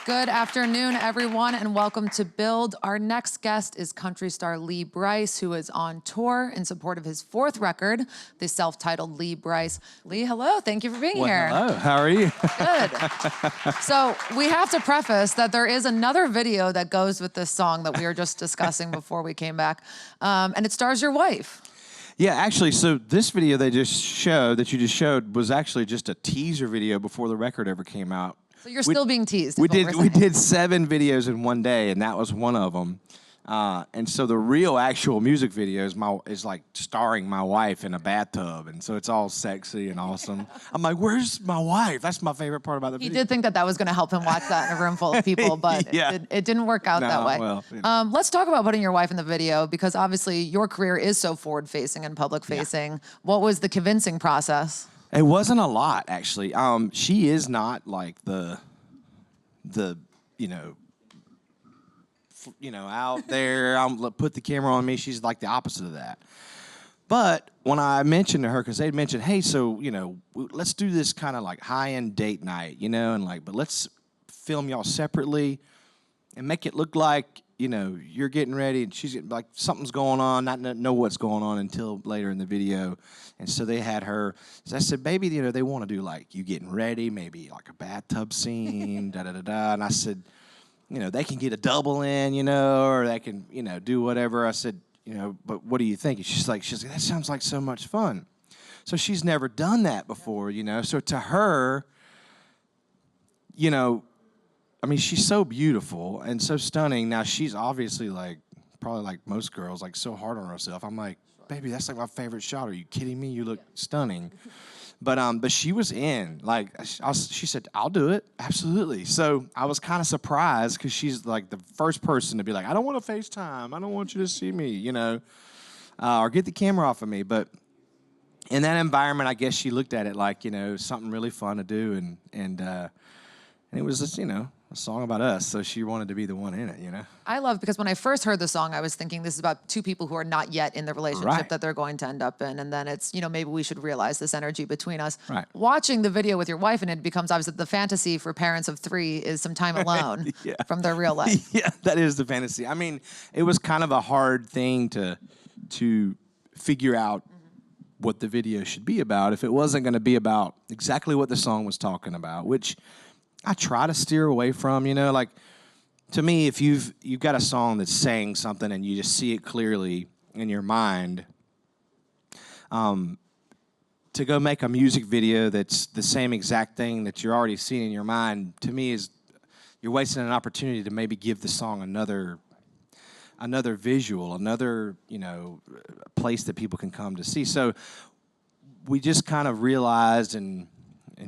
Good afternoon, everyone, and welcome to Build. Our next guest is country star Lee Brice, who is on tour in support of his fourth record, the self-titled Lee Brice. Lee, hello. Thank you for being here. Hello. How are you? Good. So we have to preface that there is another video that goes with this song that we were just discussing before we came back, and it stars your wife. Yeah, actually, so this video that you just showed, was actually just a teaser video before the record ever came out. So you're still being teased. We did 7 videos in one day, and that was one of them. And so the real actual music video is like starring my wife in a bathtub, and so it's all sexy and awesome. I'm like, where's my wife? That's my favorite part about the video. He did think that that was going to help him watch that in a room full of people, but Yeah. it didn't work out that way. Well, you know. Let's talk about putting your wife in the video, because obviously your career is so forward-facing and public-facing. Yeah. What was the convincing process? It wasn't a lot, actually. She is not like the out there, put the camera on me. She's like the opposite of that. But when I mentioned to her, because they'd mentioned, hey, so, let's do this kind of like high-end date night, but let's film y'all separately and make it look like, you're getting ready and she's getting, like, something's going on, not know what's going on until later in the video. And so they had her, so I said, baby, they want to do like you getting ready, maybe like a bathtub scene, da-da-da-da. And I said, they can get a double in, or they can, do whatever. I said, but what do you think? And she's like, that sounds like so much fun. So she's never done that before, So to her, I mean, she's so beautiful and so stunning. Now, she's obviously like, probably like most girls, like so hard on herself. I'm like, baby, that's like my favorite shot. Are you kidding me? You look stunning. But she was in. Like, she said, I'll do it. Absolutely. So I was kind of surprised because she's like the first person to be like, I don't want to FaceTime. I don't want you to see me, or get the camera off of me. But in that environment, I guess she looked at it like, something really fun to do. And it was just, a song about us, so she wanted to be the one in it, I love, because when I first heard the song, I was thinking this is about two people who are not yet in the relationship that they're going to end up in, and then it's, maybe we should realize this energy between us. Right. Watching the video with your wife, and it becomes obvious that the fantasy for parents of 3 is some time alone from their real life. Yeah, that is the fantasy. I mean, it was kind of a hard thing to figure out what the video should be about if it wasn't going to be about exactly what the song was talking about, which I try to steer away from, like, to me, if you've got a song that's saying something and you just see it clearly in your mind, to go make a music video that's the same exact thing that you're already seeing in your mind, to me, is you're wasting an opportunity to maybe give the song another visual, another, place that people can come to see. So we just kind of realized and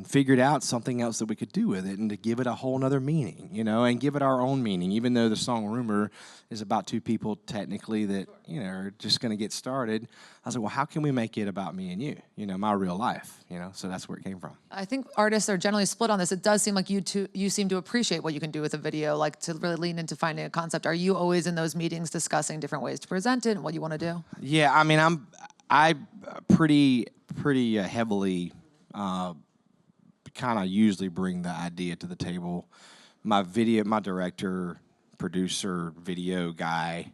figured out something else that we could do with it, and to give it a whole nother meaning, and give it our own meaning, even though the song Rumor is about 2 people technically that, are just going to get started. I was like, well, how can we make it about me and you, my real life, so that's where it came from. I think artists are generally split on this. It does seem like you seem to appreciate what you can do with a video, like to really lean into finding a concept. Are you always in those meetings discussing different ways to present it and what you want to do? Yeah, I mean, I pretty heavily, kind of usually bring the idea to the table. My director, producer, video guy,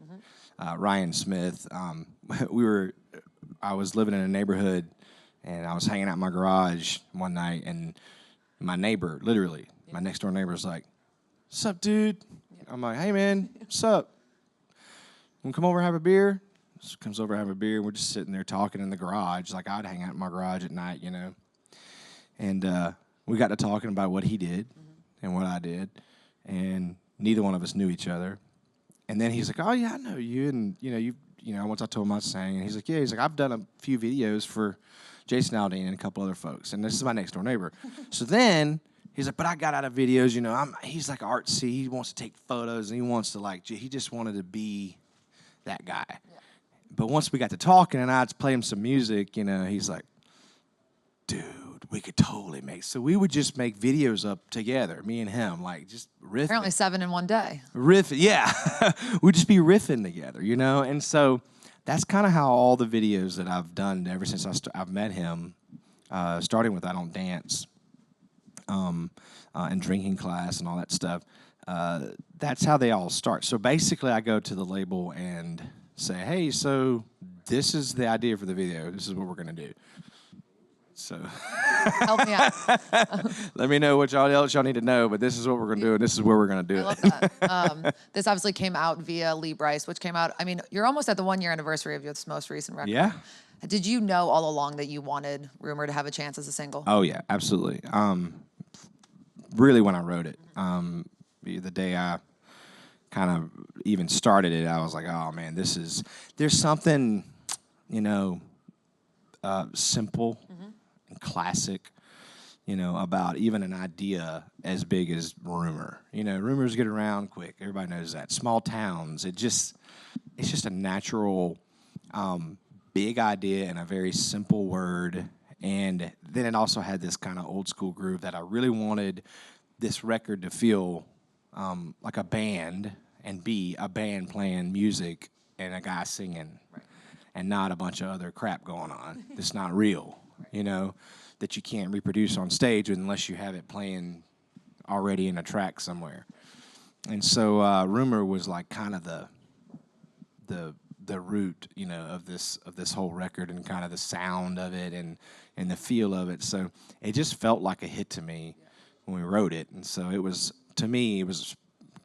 Ryan Smith, I was living in a neighborhood and I was hanging out in my garage one night, and my neighbor, literally, my next door neighbor's like, "Sup, dude?" I'm like, "Hey, man, what's up? Want to come over and have a beer?" So comes over and have a beer. We're just sitting there talking in the garage, like I'd hang out in my garage at night, And we got to talking about what he did and what I did, and neither one of us knew each other. And then he's like, "Oh yeah, I know you." And once I told him I was saying, and he's like, "Yeah," he's like, "I've done a few videos for Jason Aldean and a couple other folks, and this is my next door neighbor." So then he's like, "But I got out of videos, he's like artsy. He wants to take photos, and he wants to he just wanted to be that guy." Yeah. But once we got to talking, and I'd play him some music, he's like, "Dude, we could totally make." So we would just make videos up together, me and him, like just riffing. Apparently 7 in one day. Riffing, yeah. We'd just be riffing together, And so that's kind of how all the videos that I've done ever since I've met him, starting with I Don't Dance, and drinking class and all that stuff. That's how they all start. So basically, I go to the label and say, "Hey, so this is the idea for the video. This is what we're gonna do." So Help me out. let me know what else y'all need to know, but this is what we're gonna do, and this is where we're gonna do I it. love that. This obviously came out via Lee Brice, which came out, I mean, you're almost at the 1 year anniversary of your most recent record. Yeah. Did you know all along that you wanted Rumor to have a chance as a single? Oh yeah, absolutely. Really, when I wrote it, the day I kind of even started it, I was like, oh man, there's something, simple and classic, about even an idea as big as rumor. Rumors get around quick. Everybody knows that. Small towns, it's just a natural, big idea and a very simple word. And then it also had this kind of old school groove that I really wanted this record to feel like a band and be a band playing music and a guy singing, right, and not a bunch of other crap going on. It's not real, that you can't reproduce on stage unless you have it playing already in a track somewhere. And so Rumor was like kind of the root, of this whole record and kind of the sound of it and the feel of it. So it just felt like a hit to me when we wrote it. And so it was, to me, it was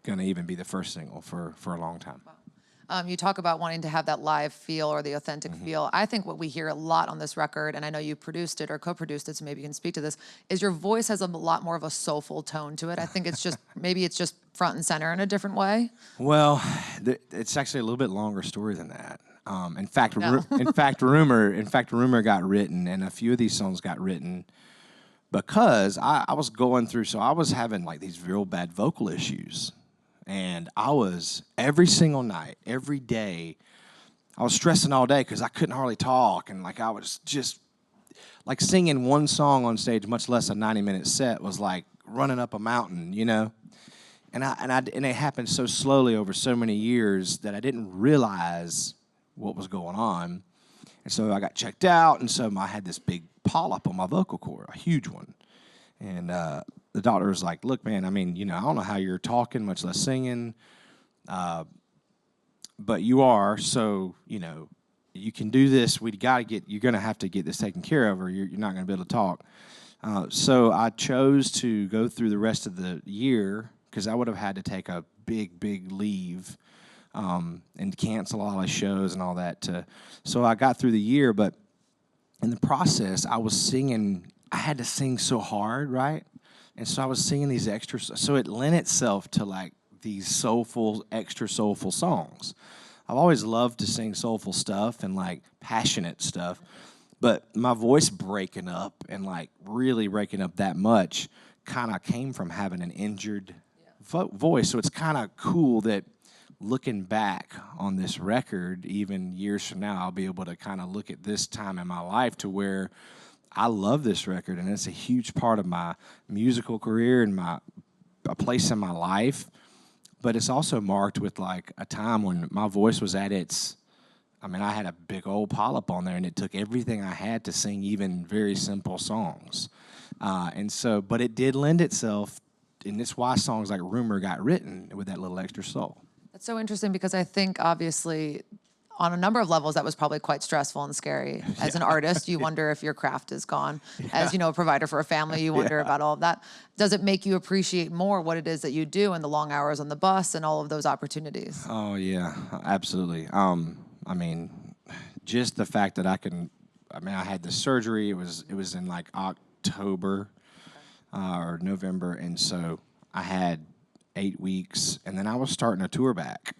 going to even be the first single for a long time. You talk about wanting to have that live feel or the authentic feel. I think what we hear a lot on this record, and I know you produced it or co-produced it, so maybe you can speak to this, is your voice has a lot more of a soulful tone to it. I think it's just, maybe it's just front and center in a different way. Well, it's actually a little bit longer story than that. In fact, No. Rumor got written, and a few of these songs got written because I was going through, so I was having like these real bad vocal issues. And I was, every single night, every day, I was stressing all day because I couldn't hardly talk. And like I was just, like singing one song on stage, much less a 90-minute set, was like running up a mountain, And it happened so slowly over so many years that I didn't realize what was going on. And so I got checked out, and so I had this big polyp on my vocal cord, a huge one. And the doctor was like, look, man, I mean, I don't know how you're talking, much less singing, but you are, so, you can do this. You're going to have to get this taken care of, or you're not going to be able to talk. So I chose to go through the rest of the year, because I would have had to take a big, big leave and cancel all my shows and all that. So I got through the year, but in the process, I was singing. I had to sing so hard, right? And so I was singing these extras. So it lent itself to like these soulful, extra soulful songs. I've always loved to sing soulful stuff and like passionate stuff, but my voice breaking up and like really breaking up that much kind of came from having an injured voice. So it's kind of cool that looking back on this record, even years from now, I'll be able to kind of look at this time in my life to where I love this record, and it's a huge part of my musical career and a place in my life. But it's also marked with like a time when my voice was at its, I had a big old polyp on there, and it took everything I had to sing even very simple songs. But it did lend itself, and it's why songs like Rumor got written with that little extra soul. That's so interesting because I think obviously on a number of levels that was probably quite stressful and scary. As an artist, you wonder if your craft is gone. As a provider for a family, you wonder about all of that. Does it make you appreciate more what it is that you do and the long hours on the bus and all of those opportunities? Oh yeah, absolutely. Just the fact that I had the surgery. It was in like October or November, and so I had 8 weeks, and then I was starting a tour back,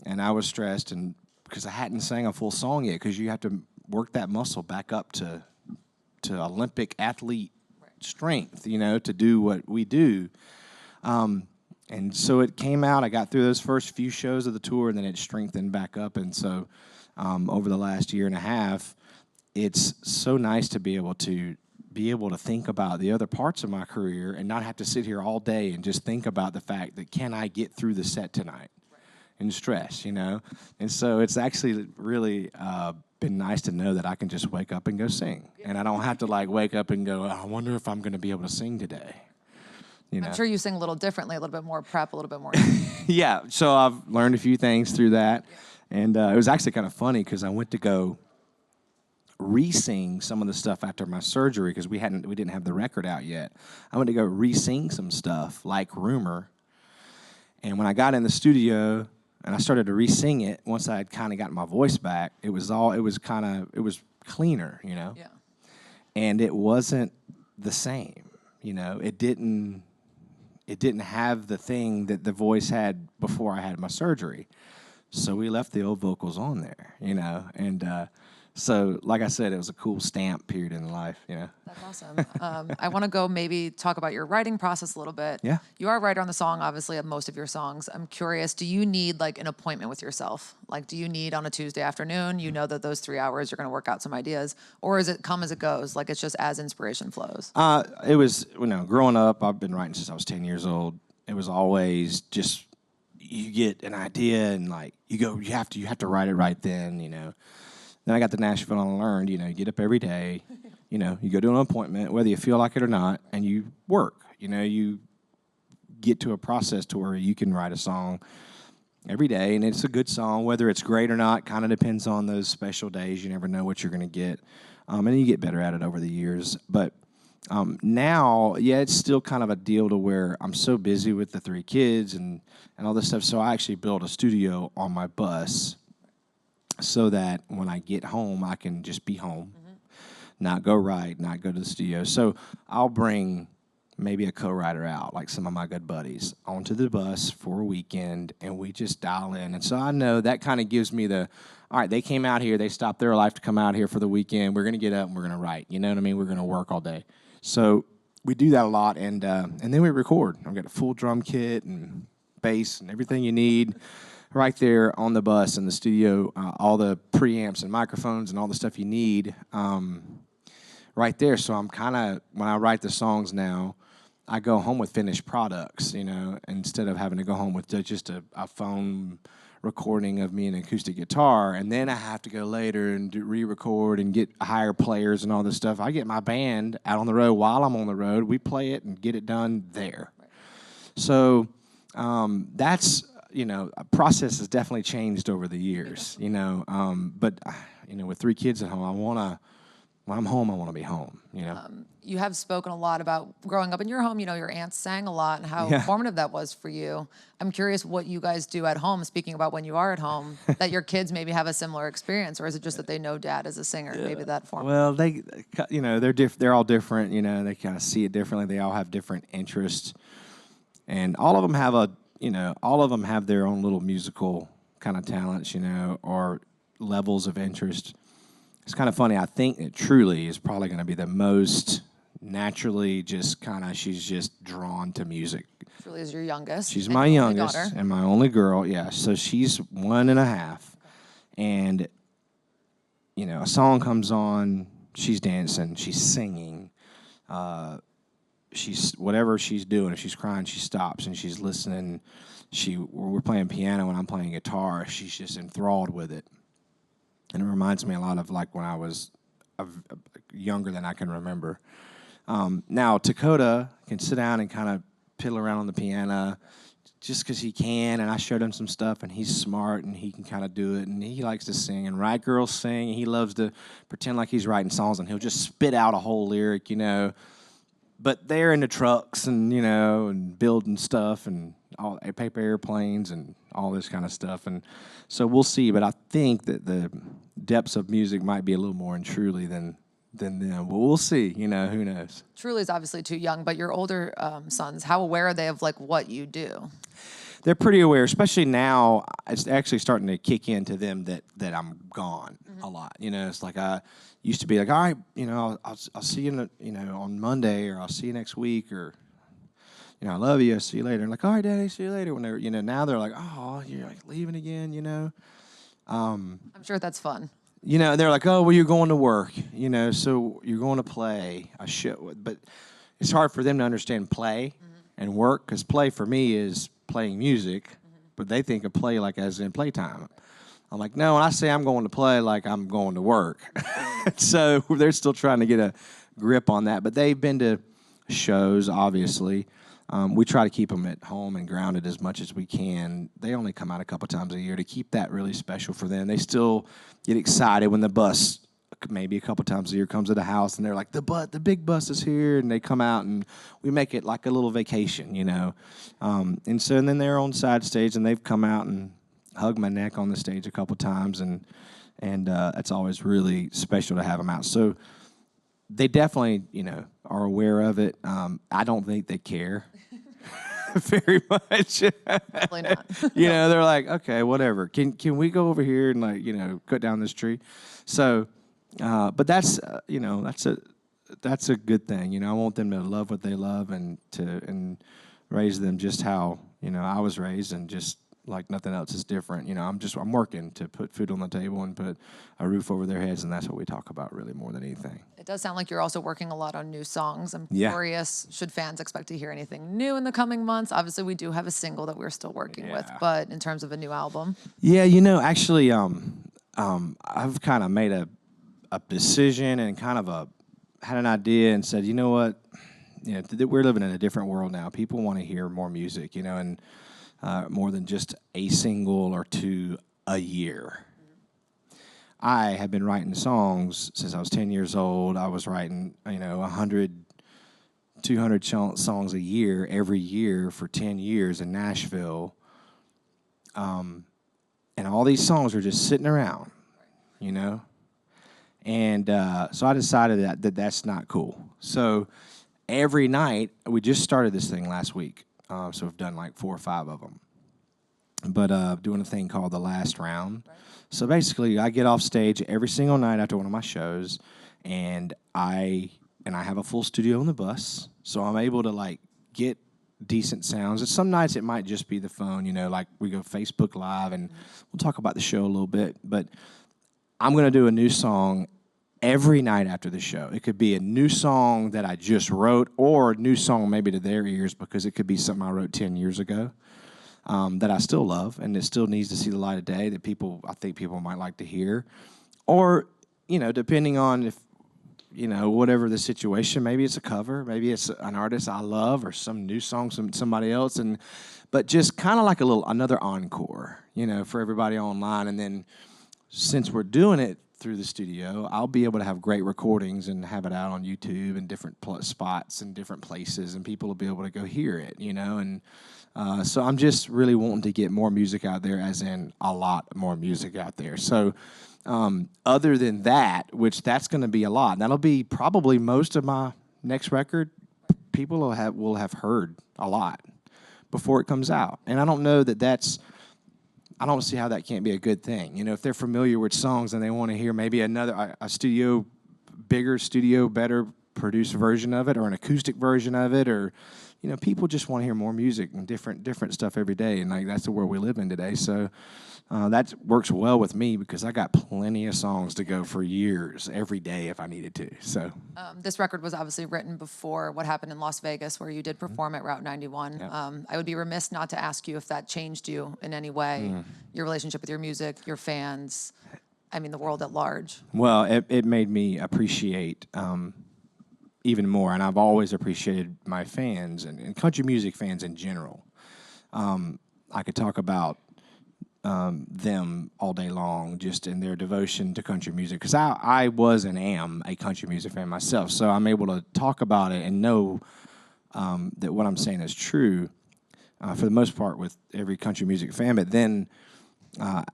and I was stressed, and because I hadn't sang a full song yet, because you have to work that muscle back up to Olympic athlete strength, to do what we do. And so it came out. I got through those first few shows of the tour, and then it strengthened back up. And so over the last year and a half, it's so nice to be able to think about the other parts of my career and not have to sit here all day and just think about the fact that can I get through the set tonight and stress, And so it's actually really been nice to know that I can just wake up and go sing. And I don't have to like wake up and go, I wonder if I'm going to be able to sing today. You know? I'm sure you sing a little differently, a little bit more prep, a little bit more. Yeah, so I've learned a few things through that. And it was actually kind of funny because I went to go re-sing some of the stuff after my surgery because we didn't have the record out yet. I went to go re-sing some stuff like Rumor. And when I got in the studio and I started to re-sing it, once I had kind of gotten my voice back, it was cleaner, you know? Yeah. And it wasn't the same, you know? It didn't have the thing that the voice had before I had my surgery. So we left the old vocals on there, you know? And so, like I said, it was a cool stamp period in life, you know? That's awesome. I want to go maybe talk about your writing process a little bit. Yeah. You are a writer on the song, obviously, of most of your songs. I'm curious, do you need like an appointment with yourself? Like, do you need on a Tuesday afternoon, you know that those 3 hours you're going to work out some ideas? Or is it come as it goes? Like, it's just as inspiration flows? It was, you know, growing up, I've been writing since I was 10 years old. It was always just, you get an idea and like, you have to write it right then, you know? Then I got to Nashville and I learned, you know, you get up every day, you know, you go to an appointment, whether you feel like it or not, and you work. You know, you get to a process to where you can write a song every day, and it's a good song. Whether it's great or not kind of depends on those special days. You never know what you're going to get, and you get better at it over the years. But now, yeah, it's still kind of a deal to where I'm so busy with the 3 kids and all this stuff, so I actually built a studio on my bus so that when I get home, I can just be home, not go write, not go to the studio. So I'll bring maybe a co-writer out, like some of my good buddies, onto the bus for a weekend, and we just dial in. And so I know that kind of gives me the, all right, they came out here, they stopped their life to come out here for the weekend. We're going to get up and we're going to write. You know what I mean? We're going to work all day. So we do that a lot, and then we record. I've got a full drum kit and bass and everything you need right there on the bus in the studio, all the preamps and microphones and all the stuff you need right there. So I'm kind of, when I write the songs now, I go home with finished products, you know, instead of having to go home with just a phone recording of me and an acoustic guitar, and then I have to go later and re-record and get higher players and all this stuff. I get my band out on the road while I'm on the road. We play it and get it done there. Right. So that's, you know, a process has definitely changed over the years, you know. But, you know, with 3 kids at home, when I'm home, I want to be home, you know. You have spoken a lot about growing up in your home. You know, your aunts sang a lot and how formative that was for you. I'm curious what you guys do at home, speaking about when you are at home, that your kids maybe have a similar experience, or is it just that they know dad as a singer? Maybe that form. Well, they, you know, they're all different, you know. They kind of see it differently. They all have different interests. And all of them have their own little musical kind of talents, you know, or levels of interest. It's kind of funny. I think that Truly is probably going to be the most naturally she's just drawn to music. Truly is your youngest. She's my youngest and my only girl, yeah. So she's 1.5. Okay. And, you know, a song comes on, she's dancing, she's singing. She's whatever she's doing. If she's crying, she stops and she's listening. We're playing piano and I'm playing guitar. She's just enthralled with it, and it reminds me a lot of like when I was younger than I can remember. Now Dakota can sit down and kind of piddle around on the piano just because he can, and I showed him some stuff, and he's smart and he can kind of do it, and he likes to sing. And Right Girls sing, and he loves to pretend like he's writing songs, and he'll just spit out a whole lyric, you know. But they're in the trucks and, you know, and building stuff and all paper airplanes and all this kind of stuff. And so we'll see. But I think that the depths of music might be a little more in Truly than them. Well, we'll see. You know, who knows? Truly's obviously too young, but your older sons, how aware are they of like what you do? They're pretty aware, especially now. It's actually starting to kick into them that I'm gone a lot. You know, it's like I used to be like, all right, you know, I'll see you, on Monday, or I'll see you next week, or, you know, I love you, I'll see you later. And like, all right, Daddy, see you later. When they're, you know, now they're like, oh, you're like leaving again, you know. I'm sure that's fun. You know, they're like, oh, well, you're going to work, you know, so you're going to play a show. But it's hard for them to understand play and work, because play for me is playing music, but they think of play like as in playtime. I'm like, no, when I say I'm going to play, like I'm going to work. So they're still trying to get a grip on that. But they've been to shows, obviously. We try to keep them at home and grounded as much as we can. They only come out a couple times a year to keep that really special for them. They still get excited when the bus, maybe a couple times a year, comes to the house and they're like, the big bus is here, and they come out and we make it like a little vacation, you know. And then they're on side stage and they've come out and hugged my neck on the stage a couple times, and it's always really special to have them out. So they definitely, you know, are aware of it. I don't think they care very much. Probably not. You know, they're like, okay, whatever. Can we go over here and, like, you know, cut down this tree? So, but that's you know, that's a good thing. You know, I want them to love what they love and raise them just how, you know, I was raised, and just like nothing else is different. You know, I'm working to put food on the table and put a roof over their heads, and that's what we talk about really more than anything. It does sound like you're also working a lot on new songs. I'm Yeah. curious, should fans expect to hear anything new in the coming months? Obviously, we do have a single that we're still working with, Yeah. but in terms of a new album, Yeah, you know, actually, I've kind of made a decision and kind of had an idea and said, you know what, you know, we're living in a different world now. People want to hear more music, you know, and more than just a single or two a year. I have been writing songs since I was 10 years old. I was writing, you know, 100, 200 songs a year, every year for 10 years in Nashville. And all these songs are just sitting around, you know. And so I decided that's not cool. So every night, we just started this thing last week. So we've done like 4 or 5 of them. But doing a thing called the last round. Right. So basically, I get off stage every single night after one of my shows, and I have a full studio on the bus, so I'm able to like get decent sounds. And some nights it might just be the phone, you know, like we go Facebook Live, and we'll talk about the show a little bit. But I'm going to do a new song every night after the show. It could be a new song that I just wrote, or a new song maybe to their ears, because it could be something I wrote 10 years ago that I still love, and it still needs to see the light of day, that I think people might like to hear. Or, you know, depending on if, you know, whatever the situation, maybe it's a cover, maybe it's an artist I love, or some new song from somebody else, but just kind of like another encore, you know, for everybody online. And then since we're doing it through the studio, I'll be able to have great recordings and have it out on YouTube and different spots and different places, and people will be able to go hear it, you know. And so I'm just really wanting to get more music out there, as in a lot more music out there. So other than that, which that's going to be a lot, and that'll be probably most of my next record, people will have heard a lot before it comes out. And I don't know I don't see how that can't be a good thing. You know, if they're familiar with songs and they want to hear maybe another bigger studio, better produced version of it, or an acoustic version of it, or, you know, people just want to hear more music and different stuff every day, and like that's the world we live in today. So that works well with me, because I got plenty of songs to go for years, every day if I needed to. So this record was obviously written before what happened in Las Vegas, where you did perform at Route 91. Yep. I would be remiss not to ask you if that changed you in any way, your relationship with your music, your fans, I mean, the world at large. Well, it made me appreciate even more, and I've always appreciated my fans and country music fans in general. I could talk about them all day long, just in their devotion to country music, because I was and am a country music fan myself, so I'm able to talk about it and know that what I'm saying is true for the most part with every country music fan. But then,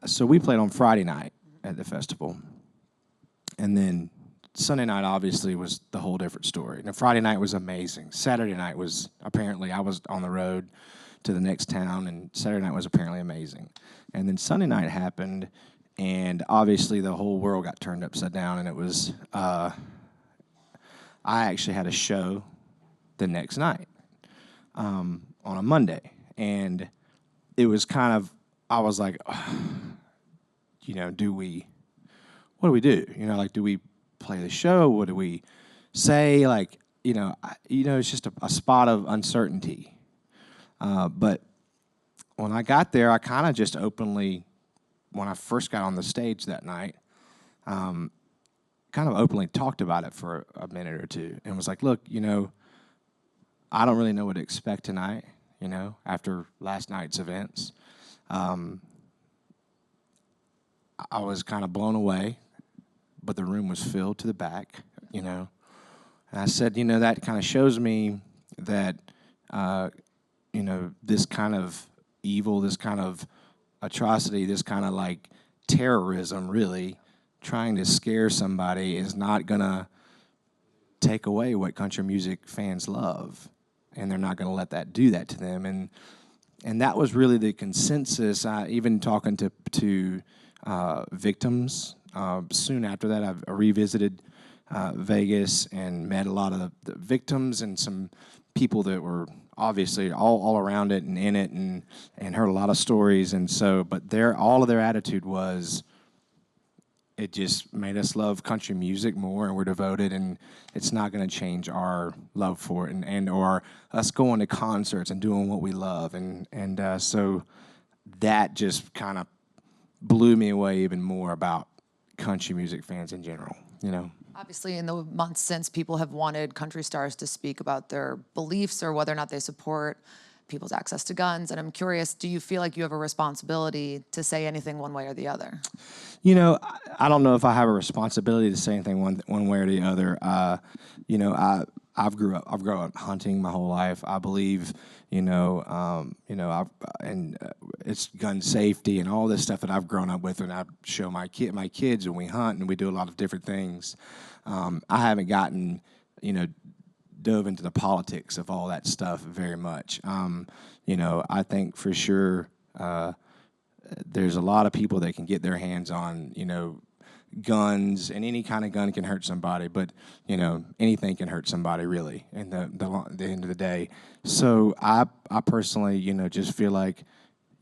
so we played on Friday night at the festival, and then Sunday night obviously was the whole different story. Now, Friday night was amazing. Saturday night was, apparently I was on the road to the next town, and Saturday night was apparently amazing. And then Sunday night happened, and obviously the whole world got turned upside down, and it was, I actually had a show the next night on a Monday, and it was kind of, I was like, you know, what do we do? You know, like, do we play the show? What do we say? Like, you know, it's just a spot of uncertainty. But when I got there, I kind of just openly when I first got on the stage that night, kind of openly talked about it for a minute or two and was like, look, you know, I don't really know what to expect tonight, you know, after last night's events. I was kind of blown away, but the room was filled to the back, you know. And I said, you know, that kind of shows me that, you know, this kind of evil, this kind of atrocity, this kind of like terrorism, really, trying to scare somebody is not going to take away what country music fans love. And they're not going to let that do that to them. And that was really the consensus. Even talking to victims, soon after that, I revisited Vegas and met a lot of the victims and some people that were obviously all around it and in it and heard a lot of stories. And so, but all of their attitude was, it just made us love country music more, and we're devoted, and it's not going to change our love for it, and or us going to concerts and doing what we love, and so that just kind of blew me away even more about country music fans in general, you know. Obviously, in the months since, people have wanted country stars to speak about their beliefs or whether or not they support people's access to guns. And I'm curious, do you feel like you have a responsibility to say anything one way or the other? You know, I don't know if I have a responsibility to say anything one way or the other. You know, I've grown up hunting my whole life. I believe, it's gun safety and all this stuff that I've grown up with, and I show my kids, and we hunt and we do a lot of different things. I haven't gotten, dove into the politics of all that stuff very much. I think for sure there's a lot of people that can get their hands on, guns, and any kind of gun can hurt somebody, but anything can hurt somebody really in the end of the day. So I personally, just feel like,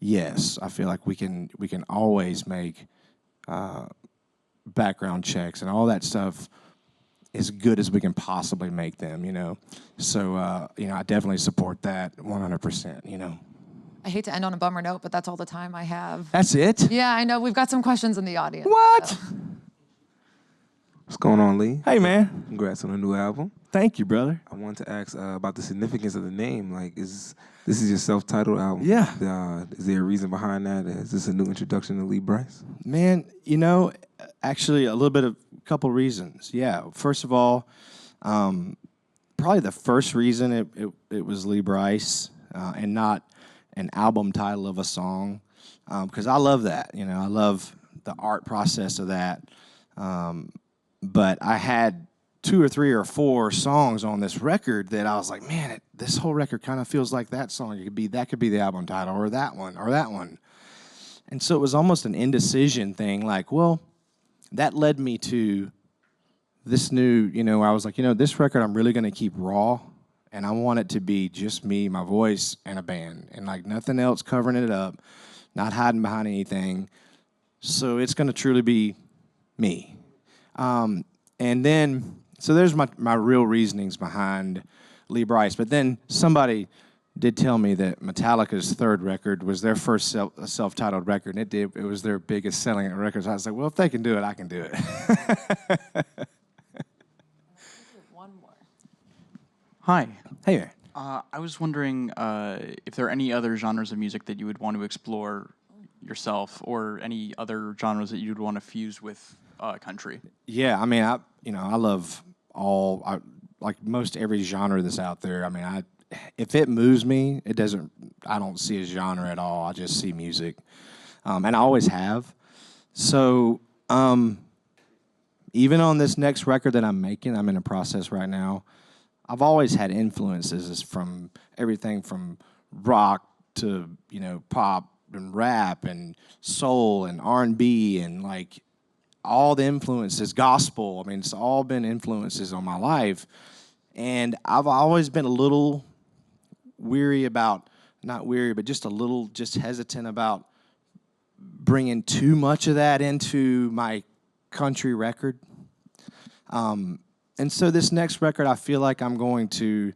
yes, I feel like we can always make background checks and all that stuff as good as we can possibly make them, So, I definitely support that 100%, I hate to end on a bummer note, but that's all the time I have. That's it? Yeah, I know. We've got some questions in the audience. What? So. What's going on, Lee? Hey, man. Congrats on the new album. Thank you, brother. I wanted to ask about the significance of the name. Like, this is your self-titled album? Yeah. Is there a reason behind that? Is this a new introduction to Lee Brice? Man, actually a couple reasons. Yeah. First of all, probably the first reason it was Lee Brice and not an album title of a song, because I love that. I love the art process of that. But I had 2 or 3 or 4 songs on this record that I was like, man, this whole record kind of feels like that song. That could be the album title, or that one, or that one. And so it was almost an indecision thing. Like, well, that led me to this new, I was like, this record I'm really going to keep raw, and I want it to be just me, my voice, and a band, and like nothing else covering it up, not hiding behind anything. So it's going to truly be me. And then, so there's my real reasonings behind Lee Brice. But then somebody did tell me that Metallica's third record was their first self-titled record, and it was their biggest selling record. So I was like, well, if they can do it, I can do it. One more. Hi. Hey there. I was wondering if there are any other genres of music that you would want to explore yourself, or any other genres that you'd want to fuse with country. Yeah, I mean, I love like most every genre that's out there. I mean, if it moves me, I don't see a genre at all. I just see music, and I always have. So, even on this next record that I'm making, I'm in a process right now. I've always had influences from everything from rock to pop and rap and soul and R&B and like all the influences, gospel. I mean, it's all been influences on my life, and I've always been a little just hesitant about bringing too much of that into my country record. And so this next record, I feel like I'm going to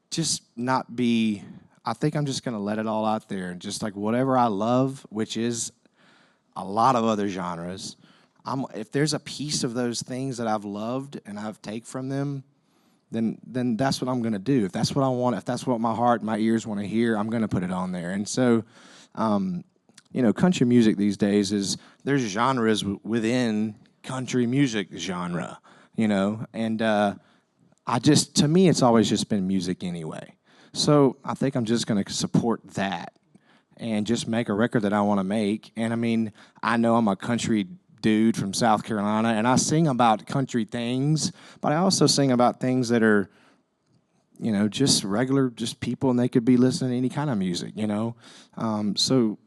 just not be, I think I'm just going to let it all out there and just like whatever I love, which is a lot of other genres. If there's a piece of those things that I've loved and I've take from them, then that's what I'm gonna do. If that's what I want, if that's what my heart, my ears want to hear, I'm gonna put it on there. And so, you know, country music these days there's genres within country music genre, you know, and to me, it's always just been music anyway. So I think I'm just gonna support that and just make a record that I want to make. And I mean, I know I'm a country dude from South Carolina, and I sing about country things, but I also sing about things that are, you know, just regular, just people, and they could be listening to any kind of music, you know. So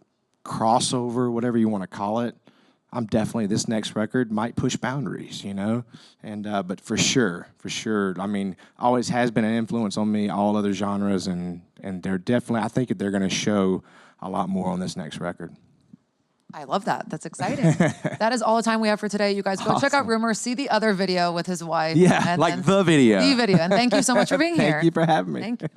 crossover, whatever you want to call it, I'm definitely, this next record might push boundaries, you know. And but for sure, I mean, always has been an influence on me, all other genres, and they're definitely, I think they're going to show a lot more on this next record. I love that. That's exciting. That is all the time we have for today. You guys go check out Rumor, see the other video with his wife. Yeah, like the video. The video. And thank you so much for being here. Thank you for having me. Thank you.